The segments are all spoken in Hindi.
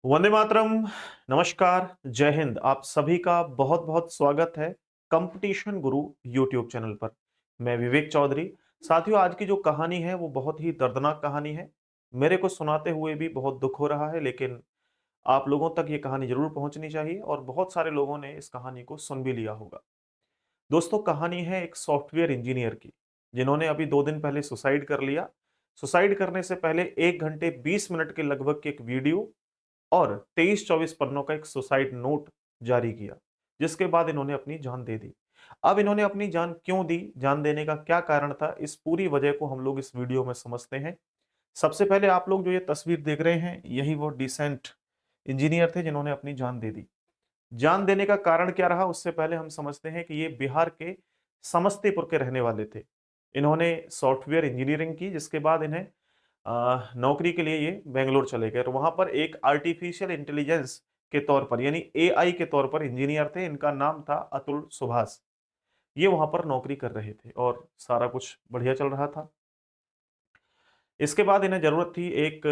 वंदे मातरम। नमस्कार। जय हिंद। आप सभी का बहुत बहुत स्वागत है कंपटीशन गुरु यूट्यूब चैनल पर। मैं विवेक चौधरी। साथियों, आज की जो कहानी है वो बहुत ही दर्दनाक कहानी है। मेरे को सुनाते हुए भी बहुत दुख हो रहा है, लेकिन आप लोगों तक ये कहानी जरूर पहुंचनी चाहिए और बहुत सारे लोगों ने इस कहानी को सुन भी लिया होगा। दोस्तों, कहानी है एक सॉफ्टवेयर इंजीनियर की, जिन्होंने अभी 2 दिन पहले सुसाइड कर लिया। सुसाइड करने से पहले 1 घंटे 20 मिनट के लगभग की एक वीडियो और 23-24 पन्नों का एक सुसाइड नोट जारी किया, जिसके बाद इन्होंने अपनी जान दे दी। अब इन्होंने अपनी जान क्यों दी, जान देने का क्या कारण था, इस पूरी वजह को हम लोग इस वीडियो में समझते हैं। सबसे पहले आप लोग जो ये तस्वीर देख रहे हैं, यही वो डिसेंट इंजीनियर थे जिन्होंने अपनी जान दे दी। जान देने का कारण क्या रहा, उससे पहले हम समझते हैं कि ये बिहार के समस्तीपुर के रहने वाले थे। इन्होंने सॉफ्टवेयर इंजीनियरिंग की, जिसके बाद इन्हें नौकरी के लिए ये बेंगलोर चले गए और वहां पर एक आर्टिफिशियल इंटेलिजेंस के तौर पर, यानी एआई के तौर पर इंजीनियर थे। इनका नाम था अतुल सुभाष। ये वहां पर नौकरी कर रहे थे और सारा कुछ बढ़िया चल रहा था। इसके बाद इन्हें जरूरत थी एक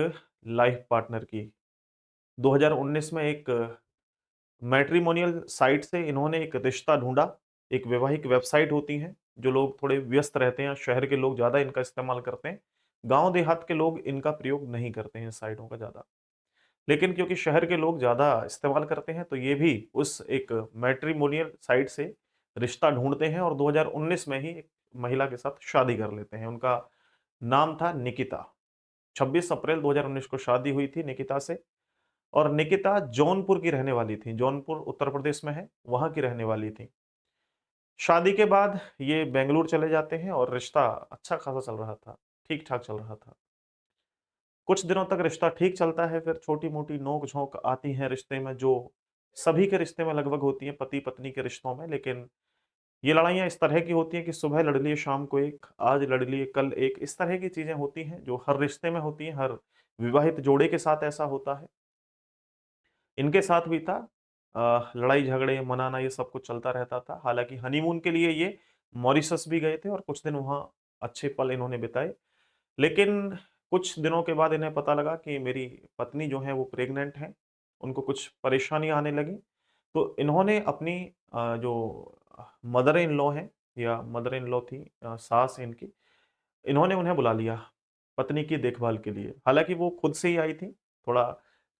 लाइफ पार्टनर की। 2019 में एक मैट्रिमोनियल साइट से इन्होंने एक रिश्ता ढूंढा। एक वैवाहिक वेबसाइट होती हैं, जो लोग थोड़े व्यस्त रहते हैं, शहर के लोग ज़्यादा इनका इस्तेमाल करते हैं। गांव देहात के लोग इनका प्रयोग नहीं करते हैं, साइटों का ज़्यादा। लेकिन क्योंकि शहर के लोग ज़्यादा इस्तेमाल करते हैं, तो ये भी उस एक मैट्रिमोनियल साइट से रिश्ता ढूंढते हैं और 2019 में ही एक महिला के साथ शादी कर लेते हैं। उनका नाम था निकिता। 26 अप्रैल 2019 को शादी हुई थी निकिता से। और निकिता जौनपुर की रहने वाली थी। जौनपुर उत्तर प्रदेश में है, वहां की रहने वाली थी। शादी के बाद ये बेंगलुरु चले जाते हैं और रिश्ता अच्छा खासा चल रहा था, ठीक ठाक चल रहा था। कुछ दिनों तक रिश्ता ठीक चलता है, फिर छोटी मोटी नोक झोंक आती है रिश्ते में, जो सभी के रिश्ते में लगभग होती है, पति पत्नी के रिश्तों में। लेकिन ये लड़ाइयाँ इस तरह की होती हैं कि सुबह लड़ लिए, शाम को एक, आज लड़ लिए, कल एक, इस तरह की चीजें होती हैं जो हर रिश्ते में होती हैं, हर विवाहित जोड़े के साथ ऐसा होता है। इनके साथ भी था। लड़ाई झगड़े, मनाना, ये सब कुछ चलता रहता था। हालांकि हनीमून के लिए ये मॉरिशस भी गए थे और कुछ दिन वहाँ अच्छे पल इन्होंने बिताए। लेकिन कुछ दिनों के बाद इन्हें पता लगा कि मेरी पत्नी जो है वो प्रेग्नेंट है। उनको कुछ परेशानियां आने लगी। तो इन्होंने अपनी जो मदर इन लॉ है, या मदर इन लॉ थी, सास इनकी, इन्होंने उन्हें बुला लिया पत्नी की देखभाल के लिए। हालांकि वो खुद से ही आई थी। थोड़ा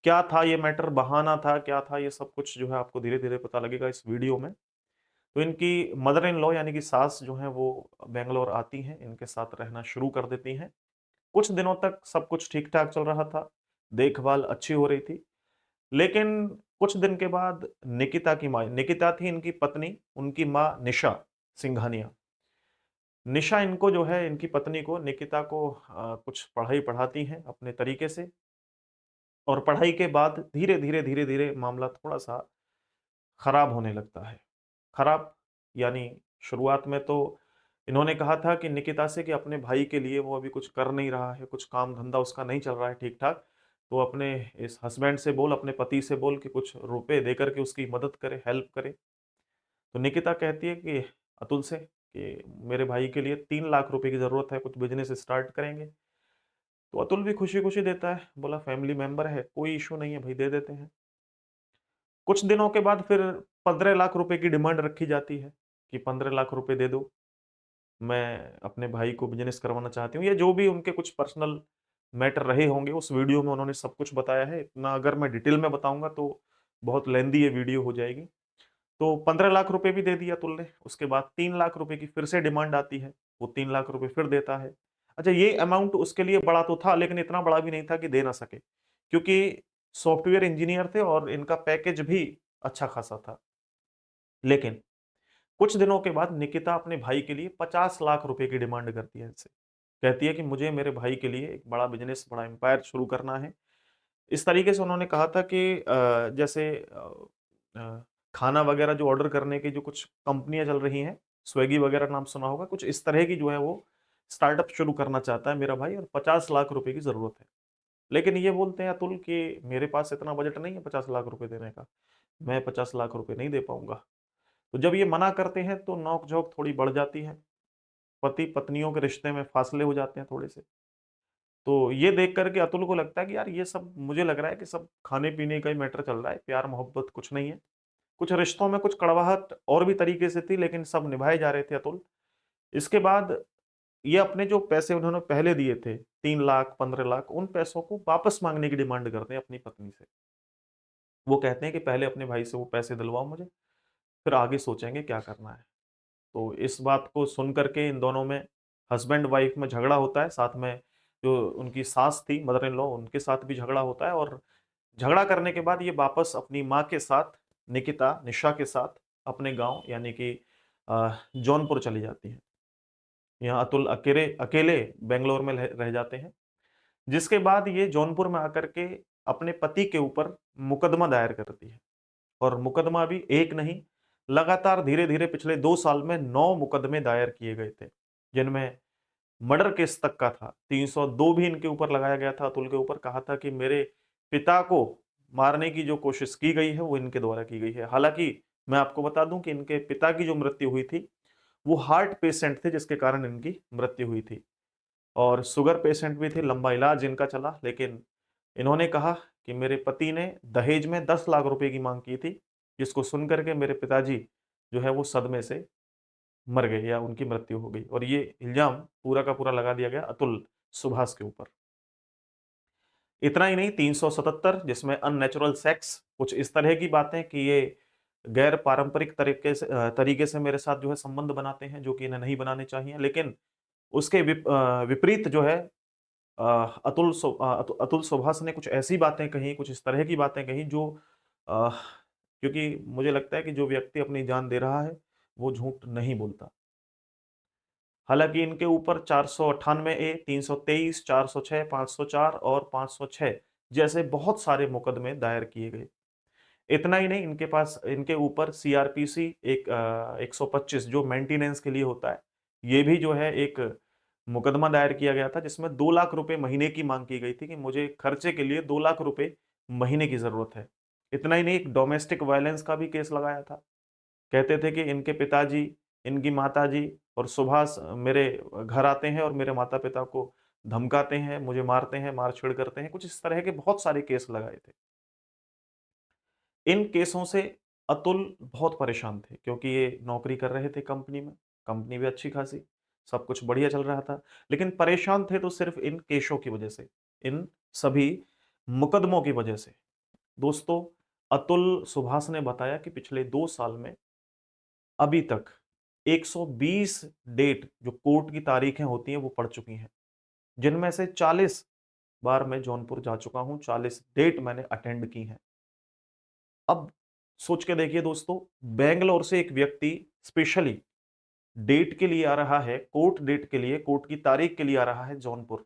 क्या था ये मैटर, बहाना था क्या था, ये सब कुछ जो है आपको धीरे धीरे पता लगेगा इस वीडियो में। तो इनकी मदर इन लॉ यानी कि सास जो है वो बेंगलोर आती हैं, इनके साथ रहना शुरू कर देती हैं। कुछ दिनों तक सब कुछ ठीक ठाक चल रहा था, देखभाल अच्छी हो रही थी। लेकिन कुछ दिन के बाद निकिता की माँ, निकिता थी इनकी पत्नी, उनकी माँ निशा सिंघानिया। निशा इनको जो है, इनकी पत्नी को, निकिता को कुछ पढ़ाई पढ़ाती हैं अपने तरीके से। और पढ़ाई के बाद धीरे धीरे मामला थोड़ा सा खराब होने लगता है। खराब यानी, शुरुआत में तो इन्होंने कहा था कि निकिता से कि अपने भाई के लिए वो अभी कुछ कर नहीं रहा है, कुछ काम धंधा उसका नहीं चल रहा है ठीक ठाक। तो अपने इस हस्बैंड से बोल, अपने पति से बोल कि कुछ रुपए दे करके उसकी मदद करे, हेल्प करे। तो निकिता कहती है कि अतुल से कि मेरे भाई के लिए 3 लाख रुपए की जरूरत है, कुछ बिजनेस स्टार्ट करेंगे। तो अतुल भी खुशी खुशी देता है, बोला फैमिली मेंबर है, कोई इशू नहीं है भाई, दे देते हैं। कुछ दिनों के बाद फिर 15 लाख रुपए की डिमांड रखी जाती है कि 15 लाख रुपए दे दो, मैं अपने भाई को बिजनेस करवाना चाहती हूँ। ये जो भी उनके कुछ पर्सनल मैटर रहे होंगे, उस वीडियो में उन्होंने सब कुछ बताया है। इतना अगर मैं डिटेल में बताऊंगा तो बहुत लेंदी ये वीडियो हो जाएगी। तो 15 लाख रुपए भी दे दिया तुल ने। उसके बाद 3 लाख रुपए की फिर से डिमांड आती है, वो 3 लाख रुपए फिर देता है। अच्छा, ये अमाउंट उसके लिए बड़ा तो था, लेकिन इतना बड़ा भी नहीं था कि दे ना सके, क्योंकि सॉफ्टवेयर इंजीनियर थे और इनका पैकेज भी अच्छा खासा था। लेकिन कुछ दिनों के बाद निकिता अपने भाई के लिए 50 लाख रुपए की डिमांड करती है इनसे। कहती है कि मुझे मेरे भाई के लिए एक बड़ा बिजनेस, बड़ा एम्पायर शुरू करना है। इस तरीके से उन्होंने कहा था कि जैसे अ, खाना वगैरह जो ऑर्डर करने की जो कुछ कंपनियां चल रही हैं, स्विगी वगैरह नाम सुना होगा, कुछ इस तरह की जो है वो स्टार्टअप शुरू करना चाहता है मेरा भाई, और 50 लाख रुपए की जरूरत है। लेकिन ये बोलते हैं अतुल कि मेरे पास इतना बजट नहीं है 50 लाख रुपए देने का, मैं 50 लाख रुपए नहीं दे पाऊंगा। तो जब ये मना करते हैं तो नोक झोंक थोड़ी बढ़ जाती है, पति पत्नियों के रिश्ते में फासले हो जाते हैं थोड़े से। तो ये देख कर के अतुल को लगता है कि यार ये सब मुझे लग रहा है कि सब खाने-पीने का ही मैटर चल रहा है, प्यार-मोहब्बत कुछ नहीं है। कुछ रिश्तों में कुछ कड़वाहट और भी तरीके से थी लेकिन सब निभाए जा रहे थे अतुल। इसके बाद ये अपने जो पैसे उन्होंने पहले दिए थे 3 लाख, 15 लाख उन पैसों को वापस माँगने की डिमांड करते हैं अपनी पत्नी से। वो कहते हैं कि पहले अपने भाई से वो पैसे दिलवाओ मुझे, फिर आगे सोचेंगे क्या करना है। तो इस बात को सुन कर के इन दोनों में हस्बैंड वाइफ में झगड़ा होता है, साथ में जो उनकी सास थी मदर इन लॉ उनके साथ भी झगड़ा होता है और झगड़ा करने के बाद ये वापस अपनी माँ के साथ निकिता, निशा के साथ अपने गाँव यानी कि जौनपुर चली जाती हैं। यहाँ अतुल अकेले अकेले बैंगलोर में रह जाते हैं, जिसके बाद ये जौनपुर में आकर के अपने पति के ऊपर मुकदमा दायर करती है और मुकदमा भी एक नहीं, लगातार धीरे-धीरे पिछले 2 साल में 9 मुकदमे दायर किए गए थे, जिनमें मर्डर केस तक का था। 302 भी इनके ऊपर लगाया गया था, अतुल के ऊपर कहा था कि मेरे पिता को मारने की जो कोशिश की गई है, वो इनके द्वारा की गई है। हालाँकि मैं आपको बता दूँ कि इनके पिता की जो मृत्यु हुई थी, वो हार्ट पेशेंट थे जिसके कारण इनकी मृत्यु हुई थी और शुगर पेशेंट भी थे, लंबा इलाज इनका चला लेकिन इन्होंने कहा कि मेरे पति ने दहेज में 10 लाख रुपए की माँग की थी, जिसको सुन कर के मेरे पिताजी जो है वो सदमे से मर गए या उनकी मृत्यु हो गई और ये इल्ज़ाम पूरा का पूरा लगा दिया गया अतुल सुभाष के ऊपर। इतना ही नहीं 377 जिसमें अननेचुरल सेक्स कुछ इस तरह की बातें कि ये गैर पारंपरिक तरीके से मेरे साथ जो है संबंध बनाते हैं, जो कि इन्हें नहीं बनाने चाहिए। लेकिन उसके विपरीत जो है अतुल सुभाष ने कुछ ऐसी बातें कही, कुछ इस तरह की बातें कही जो अ, क्योंकि मुझे लगता है कि जो व्यक्ति अपनी जान दे रहा है, वो झूठ नहीं बोलता। हालाँकि इनके ऊपर 498 ए, 323, 406, 504 और 506 जैसे बहुत सारे मुकदमे दायर किए गए। इतना ही नहीं इनके ऊपर सीआरपीसी 125 जो मेंटेनेंस के लिए होता है, ये भी जो है एक मुकदमा दायर किया गया था जिसमें 2 लाख रुपए महीने की माँग की गई थी कि मुझे खर्चे के लिए 2 लाख रुपए महीने की ज़रूरत है। इतना ही नहीं एक डोमेस्टिक वायलेंस का भी केस लगाया था। कहते थे कि इनके पिताजी, इनकी माताजी और सुभाष मेरे घर आते हैं और मेरे माता-पिता को धमकाते हैं, मुझे मारते हैं, मार-छीड़ करते हैं। कुछ इस तरह के बहुत सारे केस लगाए थे। इन केसों से अतुल बहुत परेशान थे क्योंकि ये नौकरी कर रहे थे कंपनी में, कंपनी भी अच्छी खासी, सब कुछ बढ़िया चल रहा था। लेकिन परेशान थे तो सिर्फ़ इन केसों की वजह से, इन सभी मुकदमों की वजह से। दोस्तों, अतुल सुभाष ने बताया कि पिछले 2 साल में अभी तक 120 डेट जो कोर्ट की तारीखें होती हैं वो पड़ चुकी हैं, जिनमें से 40 बार मैं जौनपुर जा चुका हूँ, 40 डेट मैंने अटेंड की हैं। अब सोच के देखिए दोस्तों, बैंगलोर से एक व्यक्ति स्पेशली डेट के लिए आ रहा है, कोर्ट डेट के लिए, कोर्ट की तारीख के लिए आ रहा है जौनपुर।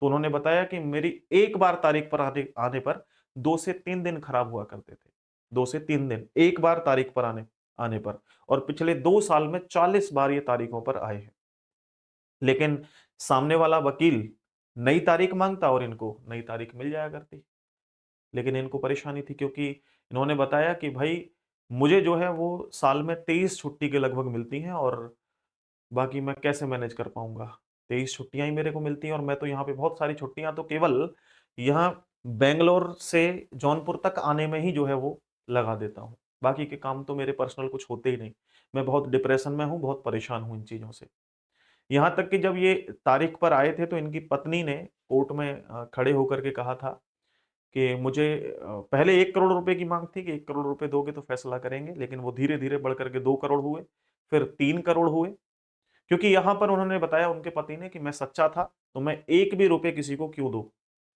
तो उन्होंने बताया कि मेरी एक बार तारीख पर आने आने पर 2 से 3 दिन खराब हुआ करते थे। 2 से 3 दिन, एक बार तारीख पर आने आने पर और पिछले 2 साल में 40 बार ये तारीखों पर आए हैं। लेकिन सामने वाला वकील नई तारीख माँगता और इनको नई तारीख मिल जाया करती। लेकिन इनको परेशानी थी क्योंकि इन्होंने बताया कि भाई मुझे जो है वो साल में 23 छुट्टी के लगभग मिलती हैं और बाकी मैं कैसे मैनेज कर पाऊँगा? 23 छुट्टियाँ ही मेरे को मिलती हैं और मैं तो यहाँ पे बहुत सारी छुट्टियाँ तो केवल यहाँ बैंगलोर से जौनपुर तक आने में ही जो है वो लगा देता हूँ। बाकी के काम तो मेरे पर्सनल कुछ होते ही नहीं। मैं बहुत डिप्रेशन में हूँ, बहुत परेशान हूँ इन चीज़ों से। यहाँ तक कि जब ये तारीख पर आए थे तो इनकी पत्नी ने कोर्ट में खड़े होकर के कहा था कि मुझे पहले 1 करोड़ रुपए की माँग थी कि 1 करोड़ रुपए दोगे तो फैसला करेंगे, लेकिन वो धीरे-धीरे बढ़ कर के 2 करोड़ हुए, फिर 3 करोड़ हुए। क्योंकि यहाँ पर उन्होंने बताया उनके पति ने कि मैं सच्चा था, तो मैं 1 भी रुपए किसी को क्यों दूँ?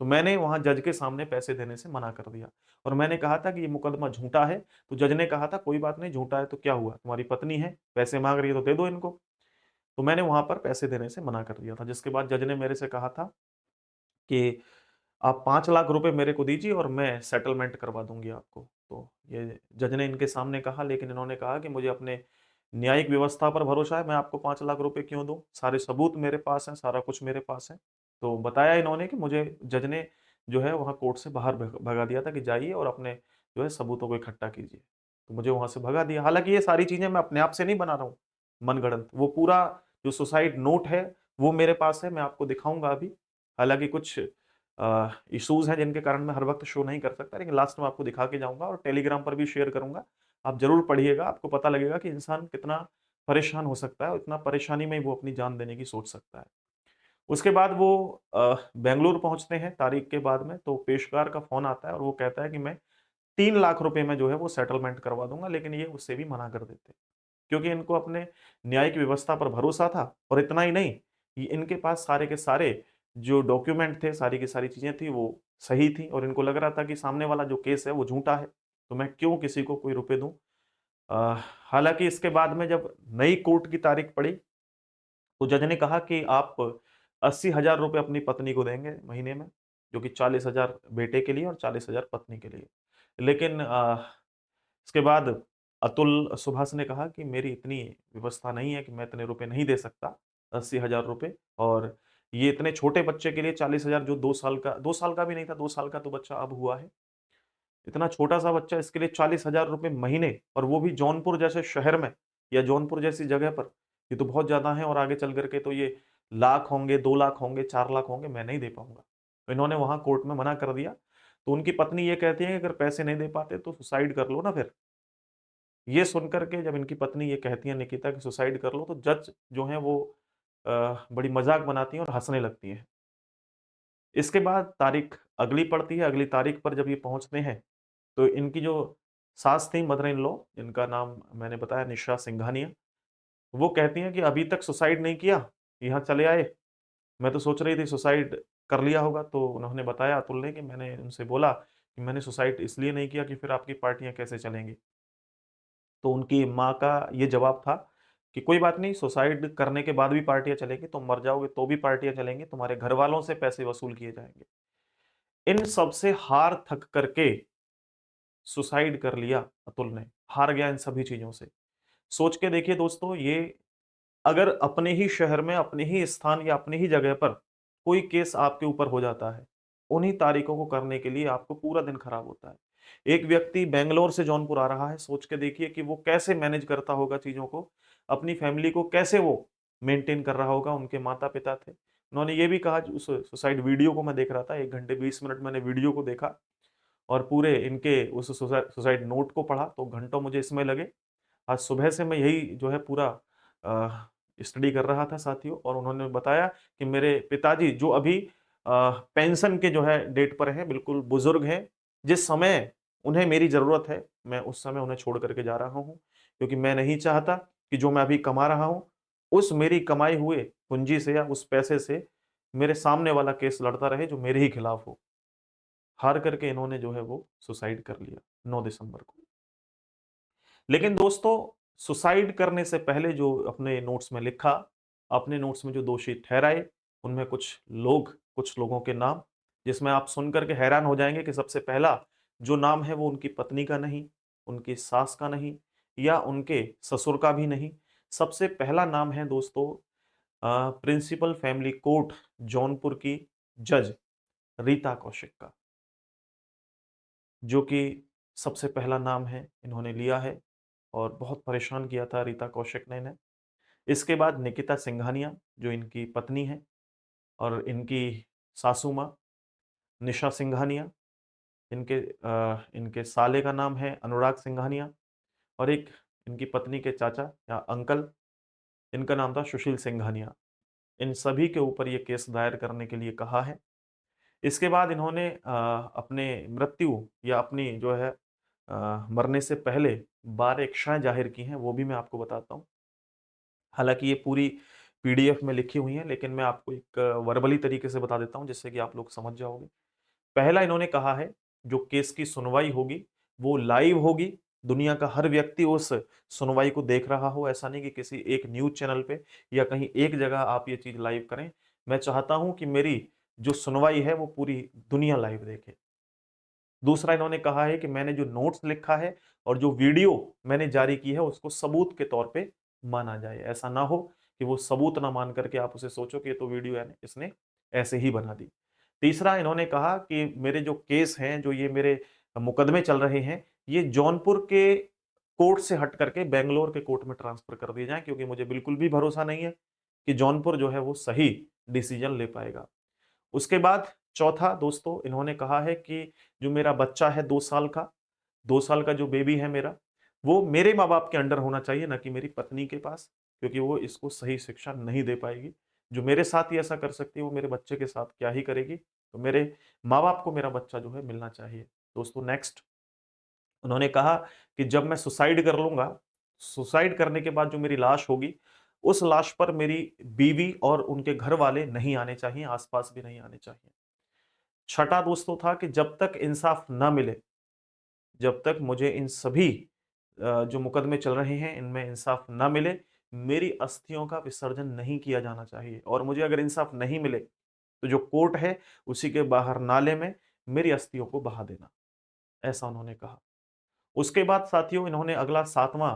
तो मैंने वहाँ जज के सामने पैसे देने से मना कर दिया और मैंने कहा था कि ये मुकदमा झूठा है, तो जज ने कहा था कोई बात नहीं झूठा है तो क्या हुआ? तुम्हारी पत्नी है, पैसे माँग रही है तो दे दो इनको। तो मैंने वहाँ पर पैसे देने से मना कर दिया था, जिसके बाद जज ने मेरे से कहा था कि आप 5 लाख रुपए मेरे को दीजिए और मैं सेटलमेंट करवा दूँगी आपको। तो ये जज ने इनके सामने कहा लेकिन इन्होंने कहा कि मुझे अपने न्यायिक व्यवस्था पर भरोसा है, मैं आपको 5 लाख रुपए क्यों दूँ? सारे सबूत मेरे पास हैं, सारा कुछ मेरे पास है। तो बताया इन्होंने कि मुझे जज ने जो है वहाँ कोर्ट से बाहर भगा दिया था कि जाइए और अपने जो है सबूतों को इकट्ठा कीजिए। तो मुझे वहाँ से भगा दिया। हालाँकि ये सारी चीज़ें मैं अपने आप से नहीं बना रहा हूँ, मनगढ़ंत। वो पूरा जो सुसाइड नोट है, वो मेरे पास है, मैं आपको दिखाऊँगा अभी। हालाँकि कुछ इश्यूज़ हैं जिनके कारण मैं हर वक़्त शो नहीं कर सकता, लेकिन लास्ट में आपको दिखा के जाऊँगा और टेलीग्राम पर भी शेयर करूँगा। आप ज़रूर पढ़िएगा, आपको पता लगेगा कि इंसान कितना परेशान हो सकता है और इतना परेशानी में ही वो अपनी जान देने की सोच सकता है। उसके बाद वो बेंगलुरु पहुँचते हैं तारीख के बाद में, तो पेशकार का फ़ोन आता है और वो कहता है कि मैं 3 लाख रुपए में जो है वो सेटलमेंट करवा दूँगा, लेकिन ये उससे भी मना कर देते हैं। क्योंकि इनको अपने न्यायिक व्यवस्था पर भरोसा था और इतना ही नहीं, ये इनके पास सारे के सारे जो डॉक्यूमेंट थे, सारी की सारी चीज़ें थी वो सही थी और इनको लग रहा था कि सामने वाला जो केस है वो झूठा है, तो मैं क्यों किसी को कोई रुपए दूँ। अ, हालाँकि इसके बाद में जब नई कोर्ट की तारीख पड़ी, तो जज ने कहा कि आप 80,000 रुपए अपनी पत्नी को देंगे महीने में, जो कि 40,000 बेटे के लिए और 40,000 पत्नी के लिए। लेकिन इसके बाद अतुल सुभाष ने कहा कि मेरी इतनी व्यवस्था नहीं है कि मैं इतने रुपए नहीं दे सकता, 80,000 रुपए, और ये इतने छोटे बच्चे के लिए 40,000, जो 2 साल का भी नहीं था, 2 साल का तो बच्चा अब हुआ है। इतना छोटा-सा बच्चा, इसके लिए 40,000 रुपए महीने, और वो भी जौनपुर जैसे शहर में या जौनपुर जैसी जगह पर, ये तो बहुत ज़्यादा है और आगे चल कर के तो ये लाख होंगे, 2 लाख होंगे, 4 लाख होंगे, मैं नहीं दे पाऊँगा। तो इन्होंने वहाँ कोर्ट में मना कर दिया। तो उनकी पत्नी ये कहती है कि अगर पैसे नहीं दे पाते तो सुसाइड कर लो ना फिर। ये सुनकर के जब इनकी पत्नी ये कहती है निकिता कि सुसाइड कर लो, तो जज जो हैं वो बड़ी मज़ाक बनाती हैं और हँसने लगती हैं। इसके बाद तारीख अगली पड़ती है, अगली तारीख पर जब ये पहुँचते हैं, तो इनकी जो सास थी, मदर इन लॉ, जिनका नाम मैंने बताया निशा सिंघानिया, वो कहती हैं कि अभी तक सुसाइड नहीं किया, यहाँ चले आए। मैं तो सोच रही थी सुसाइड कर लिया होगा, तो उन्होंने बताया अतुल ने कि मैंने उनसे बोला कि मैंने सुसाइड इसलिए नहीं किया कि फिर आपकी पार्टियाँ कैसे चलेंगी। तो उनकी माँ का ये जवाब था कि कोई बात नहीं, सुसाइड करने के बाद भी पार्टियाँ चलेंगी, तुम मर जाओगे तो भी पार्टियाँ चलेंगी, तुम्हारे घरवालों से पैसे वसूल किए जाएँगे। इन सब से हार थक करके सुसाइड कर लिया अतुल ने, हार गया इन सभी चीज़ों से। सोच के देखिए दोस्तों, ये अगर अपने ही शहर में, अपने ही स्थान या अपनी ही जगह पर कोई केस आपके ऊपर हो जाता है, उन्हीं तारीखों को करने के लिए आपको पूरा दिन खराब होता है। एक व्यक्ति बैंगलोर से जौनपुर आ रहा है, सोच के देखिए कि वो कैसे मैनेज करता होगा चीज़ों को, अपनी फैमिली को कैसे वो मेंटेन कर रहा होगा। उनके माता-पिता थे। उन्होंने ये भी कहा, उस सुसाइड वीडियो को मैं देख रहा था, 1 घंटे 20 मिनट मैंने वीडियो को देखा और पूरे इनके उस सुसाइड नोट को पढ़ा, तो घंटों मुझे इसमें लगे। आज सुबह से मैं यही जो है पूरा स्टडी कर रहा था साथियों, और उन्होंने बताया कि मेरे पिताजी जो अभी पेंशन के जो है डेट पर हैं, बिल्कुल बुजुर्ग हैं। जिस समय उन्हें मेरी ज़रूरत है, मैं उस समय उन्हें छोड़ कर के जा रहा हूँ, क्योंकि मैं नहीं चाहता कि जो मैं अभी कमा रहा हूँ, उस मेरी कमाई हुए पूँजी से या उस पैसे से मेरे सामने वाला केस लड़ता रहे जो मेरे ही खिलाफ हो। हार करके इन्होंने जो है वो सुसाइड कर लिया 9 दिसंबर को। लेकिन दोस्तों, सुसाइड करने से पहले जो अपने नोट्स में लिखा, अपने नोट्स में जो दोषी ठहराए, उनमें कुछ लोगों के नाम, जिसमें आप सुन कर के हैरान हो जाएँगे कि सबसे पहला जो नाम है वो उनकी पत्नी का नहीं, उनकी सास का नहीं या उनके ससुर का भी नहीं। सबसे पहला नाम है दोस्तों प्रिंसिपल फैमिली कोर्ट जौनपुर की जज रीता कौशिक का, जो कि सबसे पहला नाम है इन्होंने लिया है और बहुत परेशान किया था रीता कौशिक ने इन्हें। इसके बाद निकिता सिंघानिया, जो इनकी पत्नी हैं, और इनकी सासू माँ निशा सिंघानिया, इनके साले का नाम है अनुराग सिंघानिया, और एक इनकी पत्नी के चाचा या अंकल, इनका नाम था सुशील सिंघानिया। इन सभी के ऊपर ये केस दायर करने के लिए कहा है। इसके बाद इन्होंने अपने मृत्यु या अपनी जो है मरने से पहले 12 इच्छाएँ ज़ाहिर की हैं, वो भी मैं आपको बताता हूँ। हालाँकि ये पूरी पीडीएफ में लिखी हुई हैं, लेकिन मैं आपको एक वर्बली तरीके से बता देता हूँ, जिससे कि आप लोग समझ जाओगे। पहला इन्होंने कहा है, जो केस की सुनवाई होगी, वो लाइव होगी। दुनिया का हर व्यक्ति उस सुनवाई को देख रहा हो, ऐसा नहीं कि किसी एक न्यूज़ चैनल पे या कहीं एक जगह आप ये चीज़ लाइव करें। मैं चाहता हूँ कि मेरी जो सुनवाई है, वो पूरी दुनिया लाइव देखे। दूसरा इन्होंने कहा है कि मैंने जो नोट्स लिखा है और जो वीडियो मैंने जारी की है, उसको सबूत के तौर पे माना जाए। ऐसा ना हो कि वो सबूत ना मान करके आप उसे सोचो कि ये तो वीडियो है, इसने ऐसे ही बना दी। तीसरा इन्होंने कहा कि मेरे जो केस हैं, जो ये मेरे मुकदमे चल रहे हैं, ये जौनपुर के कोर्ट से हट करके बैंगलोर के कोर्ट में ट्रांसफर कर दिए जाएँ, क्योंकि मुझे बिल्कुल भी भरोसा नहीं है कि जौनपुर जो है वो सही डिसीजन ले पाएगा। उसके बाद चौथा दोस्तों इन्होंने कहा है कि जो मेरा बच्चा है 2 साल का, 2 साल का जो बेबी है मेरा, वो मेरे माँ-बाप के अंडर होना चाहिए, ना कि मेरी पत्नी के पास, क्योंकि वो इसको सही शिक्षा नहीं दे पाएगी। जो मेरे साथ ही ऐसा कर सकती है, वो मेरे बच्चे के साथ क्या ही करेगी। तो मेरे माँ-बाप को मेरा बच्चा जो है मिलना चाहिए। दोस्तों नेक्स्ट उन्होंने कहा कि जब मैं सुसाइड कर लूँगा, सुसाइड करने के बाद जो मेरी लाश होगी, उस लाश पर मेरी बीवी और उनके घरवाले नहीं आने चाहिए, आस-पास भी नहीं आने चाहिए। छठा दोस्तों था कि जब तक इंसाफ ना मिले, जब तक मुझे इन सभी जो मुकदमे चल रहे हैं, इनमें इंसाफ ना मिले, मेरी अस्थियों का विसर्जन नहीं किया जाना चाहिए और मुझे अगर इंसाफ नहीं मिले, तो जो कोर्ट है, उसी के बाहर नाले में मेरी अस्थियों को बहा देना, ऐसा उन्होंने कहा। उसके बाद साथियों इन्होंने अगला 7वां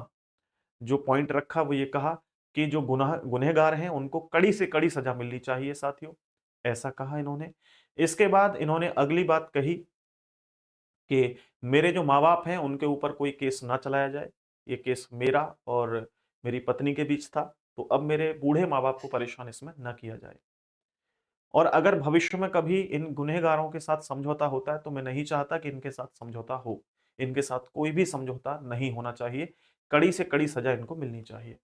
जो पॉइंट रखा वो ये कहा कि जो गुनहगार हैं उनको कड़ी से कड़ी सज़ा मिलनी चाहिए साथियों, ऐसा कहा इन्होंने। इसके बाद इन्होंने अगली बात कही कि मेरे जो माँ-बाप हैं उनके ऊपर कोई केस ना चलाया जाए। ये केस मेरा और मेरी पत्नी के बीच था, तो अब मेरे बूढ़े माँ-बाप को परेशान इसमें ना किया जाए। और अगर भविष्य में कभी इन गुनहगारों के साथ समझौता होता है, तो मैं नहीं चाहता कि इनके साथ समझौता हो। इनके साथ कोई भी समझौता नहीं होना चाहिए। कड़ी से कड़ी सज़ा इनको मिलनी चाहिए।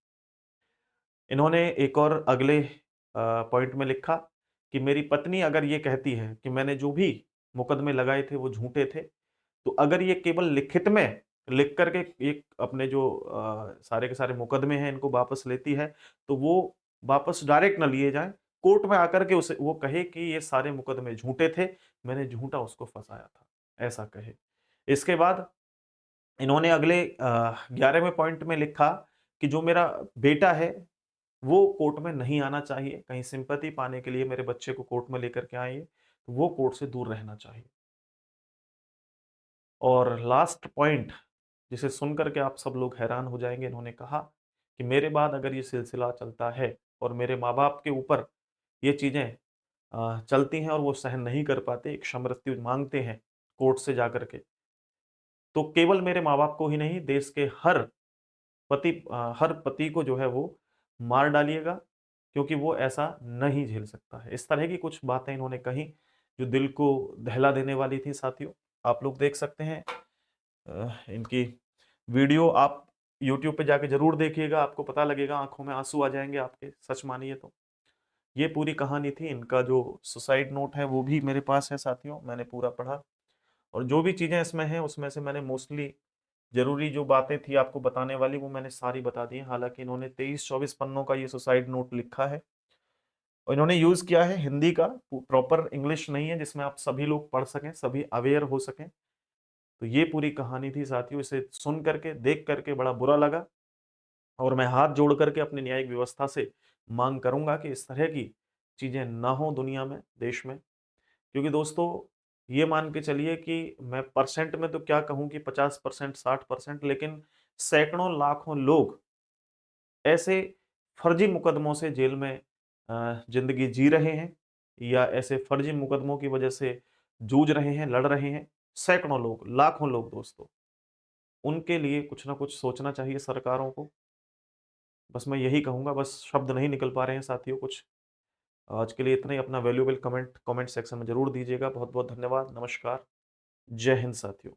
इन्होंने एक और अगले पॉइंट में लिखा कि मेरी पत्नी अगर ये कहती है कि मैंने जो भी मुकदमे लगाए थे वो झूठे थे, तो अगर ये केवल लिखित में लिख कर के एक अपने जो सारे के सारे मुकदमे हैं इनको वापस लेती है, तो वो वापस डायरेक्ट ना लिए जाएँ। कोर्ट में आकर के उसे वो कहे कि ये सारे मुकदमे झूठे थे, मैंने झूठा उसको फँसाया था, ऐसा कहे। इसके बाद इन्होंने अगले 11वें पॉइंट में लिखा कि जो मेरा बेटा है, वो कोर्ट में नहीं आना चाहिए। कहीं सिम्पैथी पाने के लिए मेरे बच्चे को कोर्ट में लेकर के आए ये, तो वो कोर्ट से दूर रहना चाहिए। और लास्ट पॉइंट जिसे सुनकर के आप सब लोग हैरान हो जाएँगे, इन्होंने कहा कि मेरे बाद अगर ये सिलसिला चलता है और मेरे माँ-बाप के ऊपर ये चीज़ें चलती हैं और वो सहन नहीं कर पाते, एक क्षमा माँगते हैं कोर्ट से जाकर के, तो केवल मेरे माँ-बाप को ही नहीं, देश के हर पति को जो है वो मार डालिएगा, क्योंकि वो ऐसा नहीं झेल सकता है। इस तरह की कुछ बातें इन्होंने कहीं, जो दिल को दहला देने वाली थी साथियों। आप लोग देख सकते हैं इनकी वीडियो आप यूट्यूब पे जाके ज़रूर देखिएगा, आपको पता लगेगा, आँखों में आँसू आ जाएँगे आपके, सच मानिए तो। ये पूरी कहानी थी, इनका जो सुसाइड नोट है वो भी मेरे पास है साथियों, मैंने पूरा पढ़ा और जो भी चीज़ें इसमें हैं, उसमें से मैंने मोस्टली ज़रूरी जो बातें थी आपको बताने वाली, वो मैंने सारी बता दी हैं। हालाँकि इन्होंने 23-24 पन्नों का ये सुसाइड नोट लिखा है और इन्होंने यूज़ किया है हिंदी का, प्रॉपर इंग्लिश नहीं है जिसमें आप सभी लोग पढ़ सकें, सभी अवेयर हो सकें। तो ये पूरी कहानी थी साथियों, इसे सुन करके, देख करके बड़ा बुरा लगा और मैं हाथ जोड़ करके अपनी न्यायिक व्यवस्था से माँग करूँगा कि इस तरह की चीज़ें ना हो दुनिया में, देश में। क्योंकि दोस्तों ये मान के चलिए कि मैं परसेंट में तो क्या कहूँ कि 50% 60%, लेकिन सैकड़ों लाखों लोग ऐसे फर्जी मुकदमों से जेल में ज़िंदगी जी रहे हैं या ऐसे फर्जी मुकदमों की वजह से जूझ रहे हैं, लड़ रहे हैं। सैकड़ों लोग, लाखों लोग दोस्तों। उनके लिए कुछ ना कुछ सोचना चाहिए सरकारों को। बस मैं यही कहूँगा, बस शब्द नहीं निकल पा रहे हैं साथियों कुछ। आज के लिए इतना ही। अपना वैल्यूएबल कमेंट कमेंट सेक्शन में ज़रूर दीजिएगा। बहुत-बहुत धन्यवाद। नमस्कार। जय हिंद साथियों।